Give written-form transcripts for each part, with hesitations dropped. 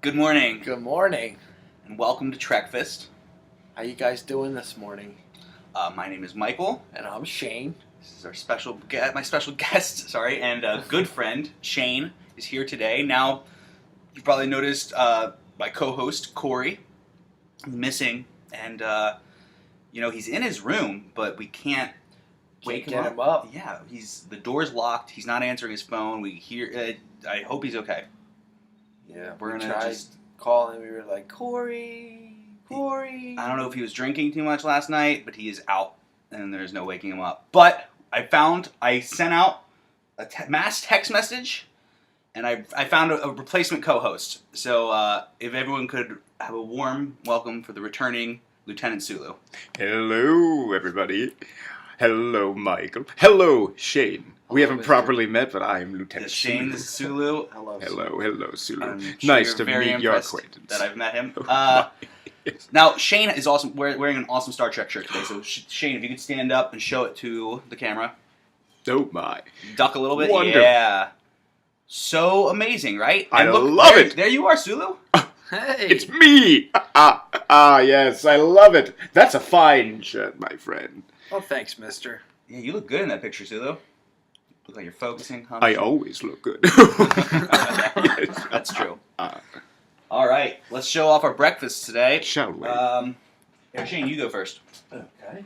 Good morning, Good morning. and welcome to TREKFAST. How you guys doing this morning? My name is Michael. And I'm Shane. This is my special guest, and good friend Shane is here today. Now, you probably noticed my co-host Corey missing, and he's in his room, but we can't wake him up. Yeah, the door's locked. He's not answering his phone. We hear. I hope he's okay. Yeah, we're gonna tried just calling. We were like, Corey. I don't know if he was drinking too much last night, but he is out, and there's no waking him up. But I sent out a mass text message, and I found a replacement co-host. So if everyone could have a warm welcome for the returning Lieutenant Sulu. Hello, everybody. Hello, Michael. Hello, Shane. We haven't properly met, but I am Lieutenant Shane. This is Sulu. Hello, Sulu. I'm sure Nice you're to very meet your impressed acquaintance. that I've met him. Yes. Now, Shane is awesome. Wearing an awesome Star Trek shirt today. So, Shane, if you could stand up and show it to the camera. Oh, my. Duck a little bit. Wonderful. Yeah. So amazing, right? I And look, love it. There you are, Sulu. Hey. It's me. Yes, I love it. That's a fine shirt, my friend. Oh, thanks, mister. Yeah, you look good in that picture, Sulu. Look like you're focusing. Huh? I always look good. Yes, that's true. All right, let's show off our breakfast today. Shall we? Here, Shane, you go first. Okay.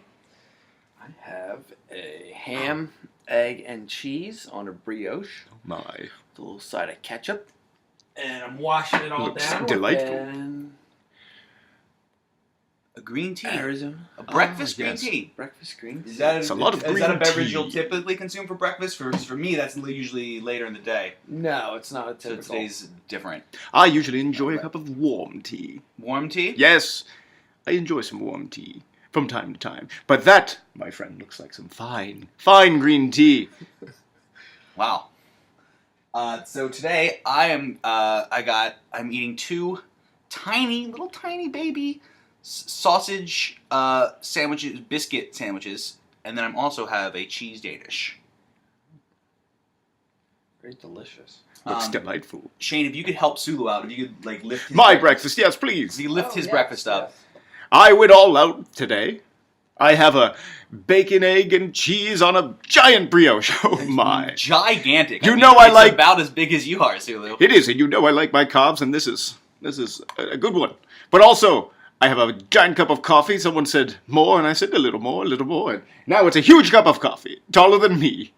I have a ham, egg, and cheese on a brioche. Oh, my. With a little side of ketchup. And I'm washing it all Looks down. delightful. And A green tea. Arizona. A breakfast green yes. tea. Breakfast green tea. Is that It's a lot of is that a green beverage tea. you'll typically consume for breakfast? For me, that's usually later in the day. No, it's not a So typical. today's different. I usually enjoy a cup of warm tea. Warm tea? Yes, I enjoy some warm tea from time to time. But that, my friend, looks like some fine green tea. Wow. So today I'm eating two little tiny baby sausage sandwiches, biscuit sandwiches, and then I also have a cheese Danish. Very delicious. Looks delightful. Shane, if you could help Sulu out, if you could lift his My breakfast, yes, please. if you lift his breakfast up. I went all out today. I have a bacon, egg, and cheese on a giant brioche. Oh, my. Gigantic. You know I it's like- about as big as you are, Sulu. It is, and you know I like my carbs, and this is a good one. But also, I have a giant cup of coffee. Someone said more, and I said a little more. And now it's a huge cup of coffee, taller than me.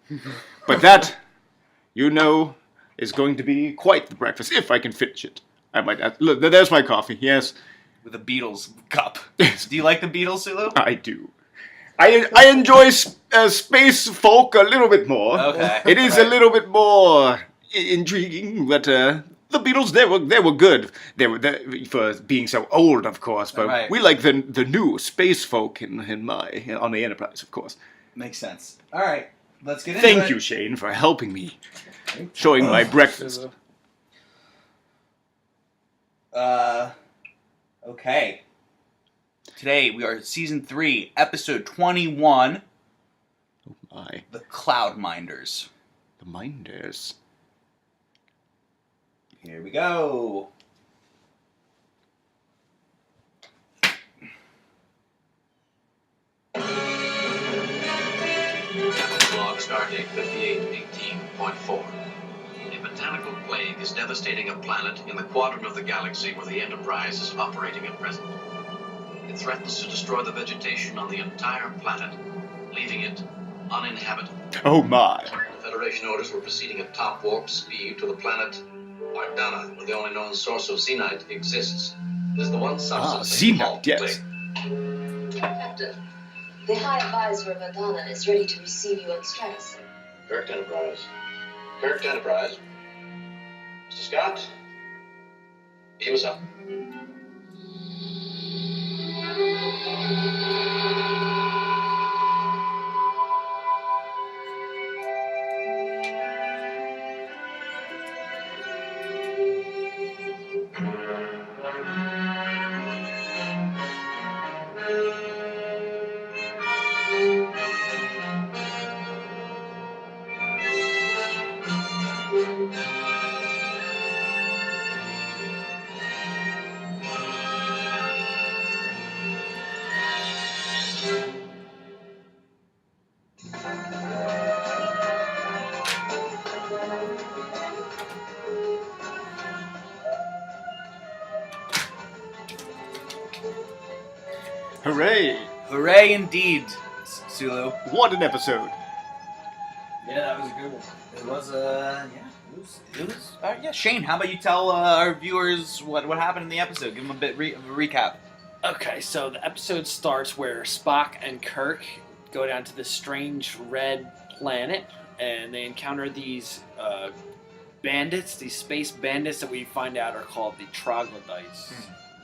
But that, is going to be quite the breakfast, if I can finish it. I might add, look, there's my coffee, yes. With a Beatles cup. Yes. Do you like the Beatles, Sulu? I do. I enjoy space folk a little bit more. Okay. It is a little bit more intriguing, but the Beatles, they were good. They were for being so old, of course. But Right. we like the new space folk on the Enterprise, of course. Makes sense. All right, let's get into it. Thank you, Shane, for helping me, showing my breakfast. Okay. Today we are season 3, episode 21, Oh my, The Cloud Minders. the Minders. Here we go. Log stardate 5818.4. A botanical plague is devastating a planet in the quadrant of the galaxy where the Enterprise is operating at present. It threatens to destroy the vegetation on the entire planet, leaving it uninhabited. Oh my. The Federation orders were proceeding at top warp speed to the planet Ardana, where the only known source of xenite exists. It is the one substance that can xenite, halt the yes. plague. Captain, the High Advisor of Adana is ready to receive you on Stratus. Kirk Enterprise. Kirk Enterprise. Mr. Scott? Beam us up. Hooray! Hooray indeed, Sulu. What an episode. Yeah, that was a good one. It was, yeah, Shane, how about you tell our viewers what happened in the episode? Give them a bit of a recap. Okay, so the episode starts where Spock and Kirk go down to this strange red planet, and they encounter these bandits, these space bandits that we find out are called the troglodytes.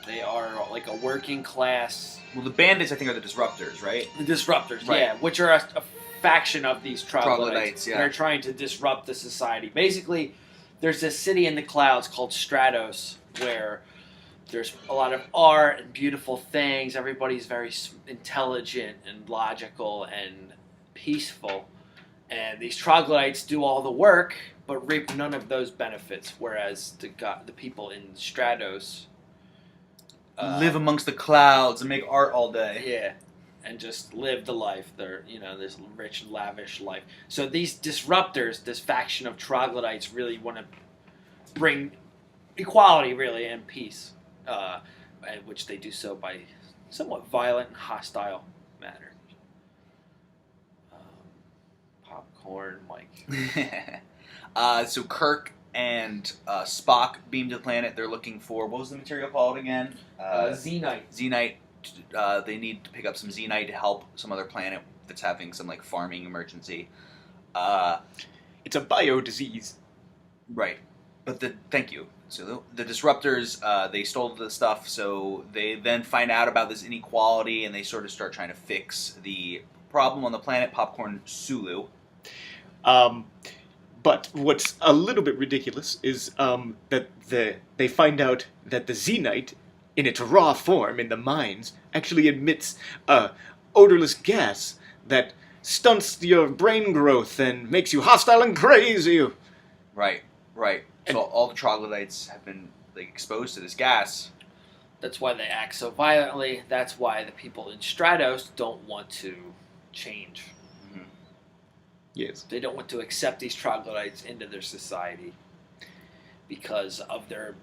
They are like a working class... Well, the bandits, I think, are the disruptors, right? The disruptors, Right. yeah, which are a faction of these troglodytes. Troglodytes, yeah. They're trying to disrupt the society. Basically, there's this city in the clouds called Stratos where there's a lot of art and beautiful things. Everybody's very intelligent and logical and peaceful. And these troglodytes do all the work, but reap none of those benefits. Whereas the people in Stratos live amongst the clouds and make art all day. yeah, and just live the life. They're, this rich, lavish life. So these disruptors, this faction of troglodytes, really want to bring equality, really, and peace, which they do so by somewhat violent and hostile manner. Popcorn, Mike. So Kirk and Spock beam to the planet. They're looking for, what was the material called again? Xenite. Xenite. They need to pick up some Xenite to help some other planet that's having some farming emergency. It's a bio-disease. Right. But thank you. So the disruptors, they stole the stuff, so they then find out about this inequality, and they sort of start trying to fix the problem on the planet Popcorn Sulu. But what's a little bit ridiculous is that they find out that the Xenite, in its raw form in the mines, actually emits a odorless gas that stunts your brain growth and makes you hostile and crazy. Right. So all the troglodytes have been exposed to this gas. That's why they act so violently. That's why the people in Stratos don't want to change. Yes. They don't want to accept these troglodytes into their society because of their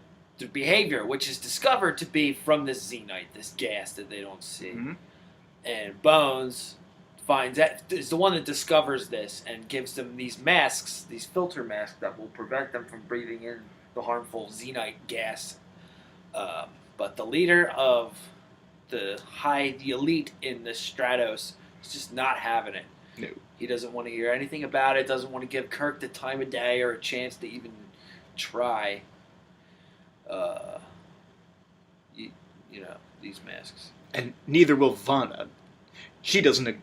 behavior, which is discovered to be from this Xenite, this gas that they don't see. Mm-hmm. And Bones is the one that discovers this and gives them these masks, these filter masks that will prevent them from breathing in the harmful Xenite gas. But the leader of the elite in the Stratos is just not having it. No. He doesn't want to hear anything about it, doesn't want to give Kirk the time of day or a chance to even try, these masks. And neither will Vana. She doesn't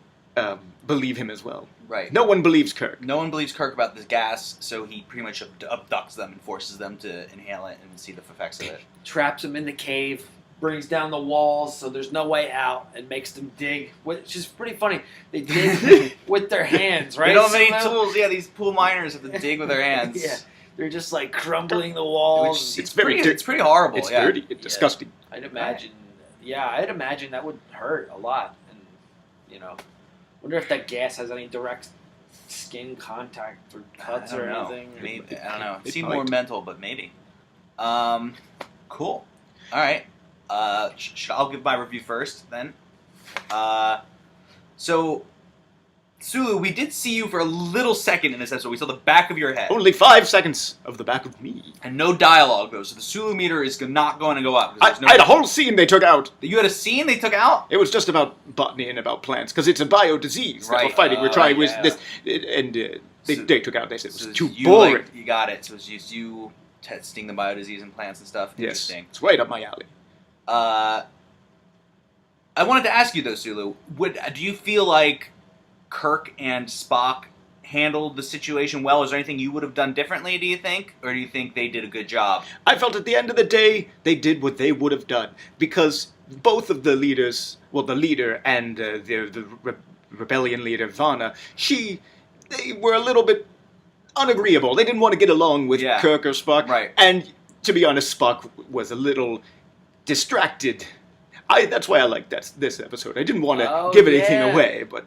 believe him as well. Right. No one believes Kirk. No one believes Kirk about this gas, so he pretty much abducts them and forces them to inhale it and see the effects of it. Traps them in the cave, brings down the walls so there's no way out, and makes them dig, which is pretty funny. They dig with their hands, right? They don't have any Somehow? tools. Yeah, these pool miners have to dig with their hands. Yeah, they're just crumbling the walls. Which, it's pretty horrible. It's yeah. dirty. It's disgusting. I'd imagine. Yeah, I'd imagine that would hurt a lot, and wonder if that gas has any direct skin contact or cuts or anything. Maybe, I don't know. It It seemed might. more mental, but maybe. Cool. All right. I'll give my review first, then. So, Sulu, we did see you for a little second in this episode. We saw the back of your head. Only 5 seconds of the back of me. And no dialogue, though, so the Sulu meter is not going to go up. I had a whole scene they took out. You had a scene they took out? It was just about botany and about plants, because it's a bio-disease that we're Right. fighting. We're trying with Yeah. this, and they took out. They said it was So too you, boring. you got it. So it's just you testing the biodisease in plants and stuff. Yes, Interesting. it's right up my alley. I wanted to ask you, though, Sulu, do you feel like Kirk and Spock handled the situation well? Is there anything you would have done differently, do you think? Or do you think they did a good job? I felt at the end of the day, they did what they would have done. Because both of the leaders, well, the leader and the rebellion leader, Vana, they were a little bit unagreeable. They didn't want to get along with Kirk or Spock. Right. And to be honest, Spock was a little distracted. That's why I liked this episode. I didn't want to give anything away, but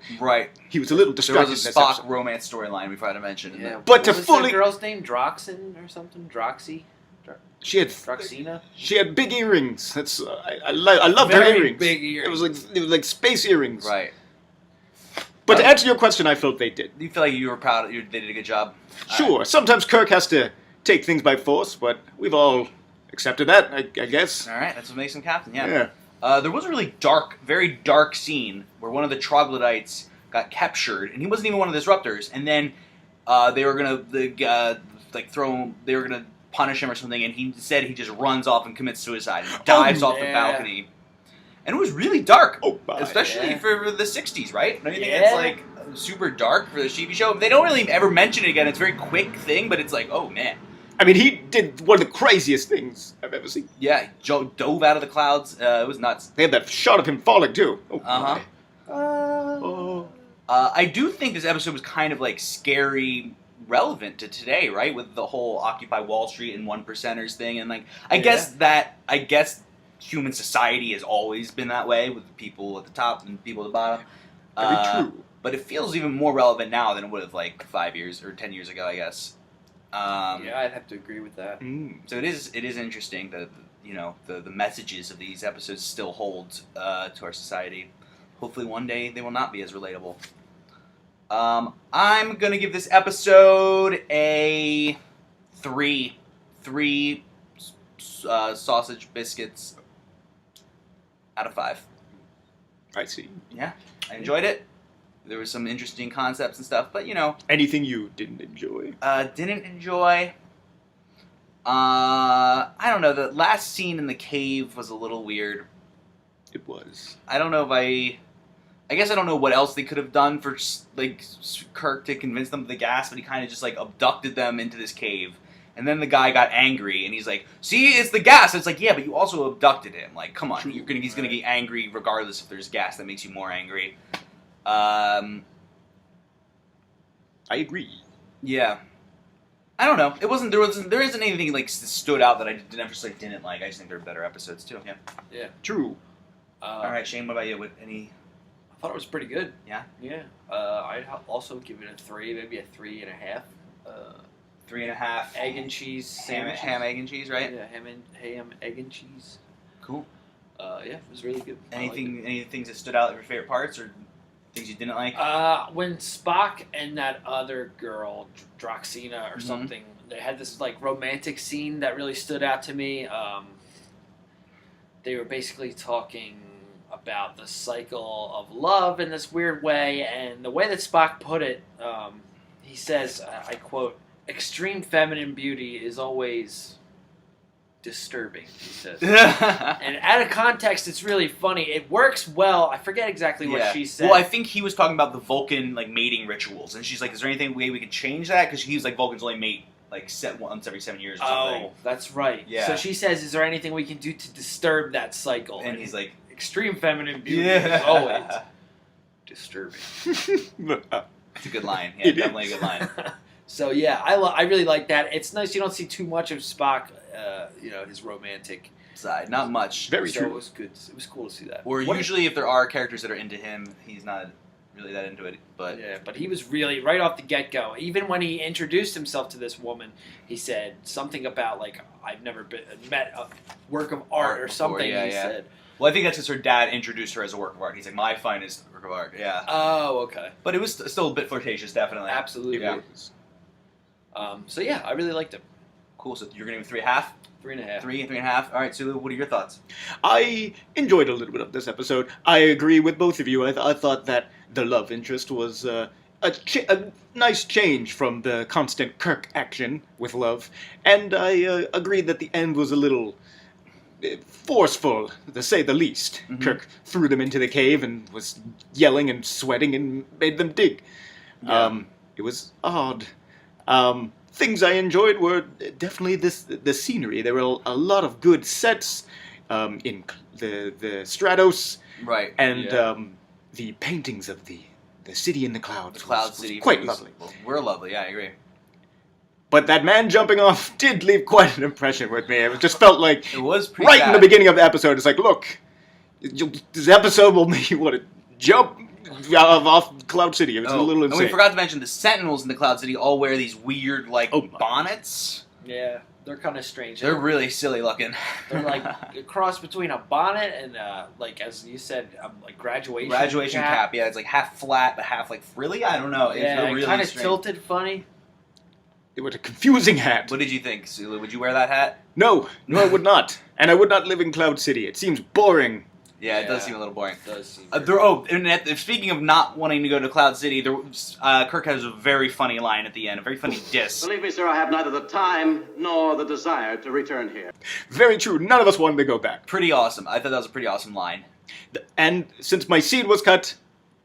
he was a little There distracted was a in this Spock episode. romance storyline we forgot to mention. Yeah. But What to was fully- that girl's name? Droxin or something? Droxy? She had Droxina? She had big earrings. That's I loved her Very earrings. big earrings. It was like space earrings. Right. But to answer your question, I felt they did. Do you feel like you were proud? They did a good job. Sure. Sometimes Kirk has to take things by force, but we've all accepted that, I guess. All right, that's what makes him captain. Yeah. There was a really very dark scene where one of the troglodytes got captured, and he wasn't even one of the disruptors. And then they were gonna throw him. They were gonna punish him or something, and he said he just runs off and commits suicide and dives off the balcony. And it was really dark, especially for the '60s, right? Don't you think it's like super dark for the TV show? They don't really ever mention it again. It's a very quick thing, but it's like, oh man. I mean, he did one of the craziest things I've ever seen. Yeah, he dove out of the clouds. It was nuts. They had that shot of him falling too. I do think this episode was kind of like scary, relevant to today, right? With the whole Occupy Wall Street and 1%ers thing, and like I guess human society has always been that way, with people at the top and people at the bottom. Very true. But it feels even more relevant now than it would have like 5 years or 10 years ago, I guess. Yeah, I'd have to agree with that. So it is interesting that the messages of these episodes still hold to our society. Hopefully one day they will not be as relatable. I'm gonna give this episode a 3. 3 sausage biscuits out of 5. I see. Yeah, I enjoyed it. There were some interesting concepts and stuff, but Anything you didn't enjoy? Didn't enjoy. I don't know. The last scene in the cave was a little weird. It was. I don't know if I guess I don't know what else they could have done for like Kirk to convince them of the gas, but he kind of just like abducted them into this cave. And then the guy got angry, and he's like, "See, it's the gas." And it's like, yeah, but you also abducted him. Like, come on, he's gonna get angry regardless if there's gas that makes you more angry. I agree. Yeah. I don't know. There isn't anything like stood out that I didn't like. I just think there are better episodes too. Yeah. Yeah. True. All right, Shane. What about you? I thought it was pretty good. Yeah. Yeah. I'd also give it a 3, maybe a 3.5. 3.5. Egg and cheese sandwich. Ham, egg, and cheese, right? Yeah, ham, egg, and cheese. Cool. Yeah, it was really good. Any things that stood out, your favorite parts, or things you didn't like? When Spock and that other girl, Droxina or something, they had this like romantic scene that really stood out to me. They were basically talking about the cycle of love in this weird way, and the way that Spock put it, he says, I quote, "Extreme feminine beauty is always disturbing," he says. And out of context, it's really funny. It works well. I forget exactly what she said. Well, I think he was talking about the Vulcan like mating rituals, and she's like, "Is there anything way we could change that?" Because he was like, Vulcans only mate like once every 7 years or something. Oh, that's right. Yeah. So she says, "Is there anything we can do to disturb that cycle?" And he's like, "Extreme feminine beauty is always disturbing." It's a good line. Yeah, definitely a good line. So yeah, I really like that. It's nice you don't see too much of Spock, his romantic side. Not much. Very true. It was good. It was cool to see that. Or usually if there are characters that are into him, he's not really that into it. But yeah, but he was really right off the get-go. Even when he introduced himself to this woman, he said something about like, "I've never met a work of art" or something. Yeah, he said. Well, I think that's because her dad introduced her as a work of art. He's like, "My finest work of art." Yeah. Oh, okay. But it was still a bit flirtatious, definitely. Absolutely. Yeah. So yeah, I really liked it. Cool. So you're gonna give 3.5? 3.5. 3.5. All right, Sulu, what are your thoughts? I enjoyed a little bit of this episode. I agree with both of you. I thought that the love interest was a nice change from the constant Kirk action with love, and I agreed that the end was a little forceful, to say the least. Mm-hmm. Kirk threw them into the cave and was yelling and sweating and made them dig. Yeah. It was odd. Things I enjoyed were definitely the scenery. There were a lot of good sets in the Stratos, Right. and the paintings of the city in the clouds. The Cloud was City. quite lovely. Well, we're lovely, yeah, I agree. But that man jumping off did leave quite an impression with me. It just felt like It was pretty right sad. in the beginning of the episode. It's like, look, this episode will make you want to jump off Cloud City. It was a little insane. And we forgot to mention the Sentinels in the Cloud City all wear these weird, like, bonnets. Yeah. They're kind of strange. They're really silly looking. They're like a cross between a bonnet and like as you said, like graduation cap. Yeah, it's like half flat but half like frilly. I don't know. Yeah, really kind of strange. tilted, funny. It was a confusing hat. What did you think, Sulu? Would you wear that hat? No, I would not. And I would not live in Cloud City. It seems boring. Yeah, it does seem a little boring. It does seem and speaking of not wanting to go to Cloud City, Kirk has a very funny line at the end, a very funny diss. Believe me, sir, I have neither the time nor the desire to return here. Very true. None of us wanted to go back. Pretty awesome. I thought that was a pretty awesome line. And since my scene was cut,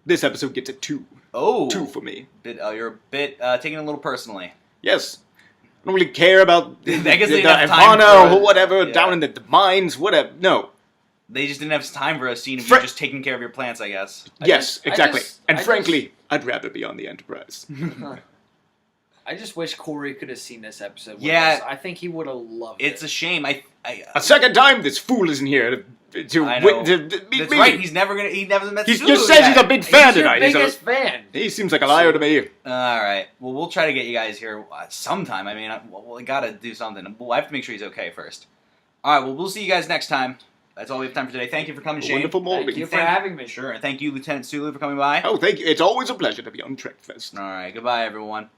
this episode gets a 2. Oh. 2 for me. You're a bit taking it a little personally. Yes. I don't really care about I guess they didn't have time Ivana for or whatever, yeah. down in the mines, whatever. No. They just didn't have time for a scene of you just taking care of your plants, I guess. Yes, exactly. I frankly, I'd rather be on the Enterprise. I just wish Corey could have seen this episode with Yeah. us. I think he would have loved it. It's a shame. A second time, this fool isn't here to I know. meet That's me. right. He never met He Sulu just says yet. he's a big fan He's your tonight. biggest fan. He seems like a liar to me. All right. Well, we'll try to get you guys here sometime. I mean, we got to do something. We'll have to make sure he's okay first. All right. Well, we'll see you guys next time. That's all we have time for today. Thank you for coming, Shane. Wonderful morning. Thank you for having me. Sure. And thank you, Lieutenant Sulu, for coming by. Oh, thank you. It's always a pleasure to be on TREKFAST. All right. Goodbye, everyone.